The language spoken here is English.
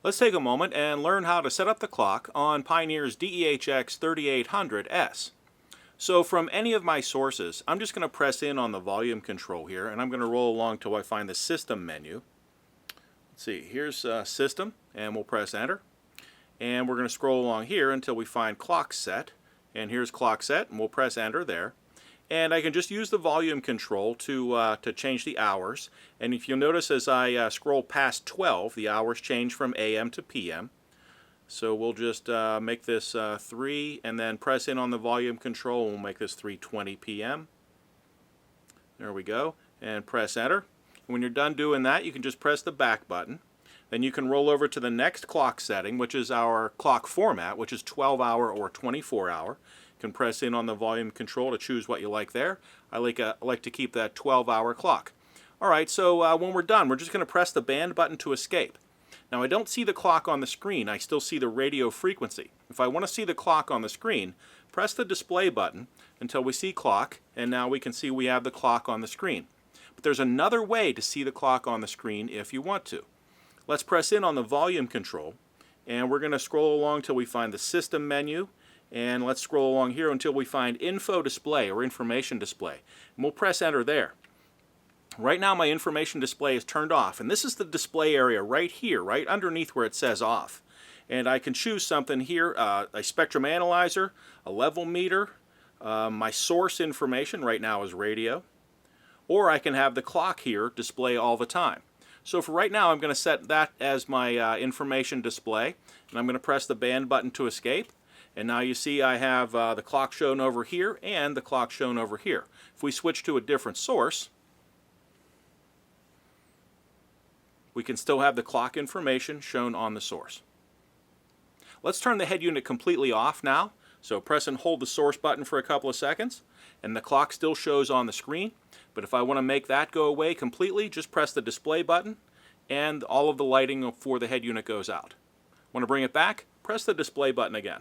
Let's take a moment and learn how to set up the clock on Pioneer's DEH-X3800S. So from any of my sources, I'm just going to press in on the volume control here, and I'm going to roll along till I find the System menu. Let's see, here's System, and we'll press Enter. And we're going to scroll along here until we find Clock Set. And here's Clock Set, and we'll press Enter there. And I can just use the volume control to change the hours. And if you'll notice, as I scroll past 12, the hours change from AM to PM. So we'll just make this 3 and then press in on the volume control, and we'll make this 3:20 PM. There we go. And press Enter. And when you're done doing that, you can just press the back button. Then you can roll over to the next clock setting, which is our clock format, which is 12-hour or 24-hour. You can press in on the volume control to choose what you like there. I like to keep that 12-hour clock. Alright, so when we're done, we're just going to press the band button to escape. Now I don't see the clock on the screen, I still see the radio frequency. If I want to see the clock on the screen, press the display button until we see clock, and now we can see we have the clock on the screen. But there's another way to see the clock on the screen if you want to. Let's press in on the volume control, and we're going to scroll along till we find the System menu. And let's scroll along here until we find Info Display or Information Display. And we'll press Enter there. Right now my information display is turned off, and this is the display area right here, right underneath where it says off. And I can choose something here, a spectrum analyzer, a level meter, my source information right now is radio, or I can have the clock here display all the time. So for right now I'm going to set that as my information display, and I'm going to press the band button to escape. And now you see I have the clock shown over here and the clock shown over here. If we switch to a different source, we can still have the clock information shown on the source. Let's turn the head unit completely off now. So press and hold the source button for a couple of seconds, and the clock still shows on the screen. But if I want to make that go away completely, just press the display button, and all of the lighting for the head unit goes out. Want to bring it back? Press the display button again.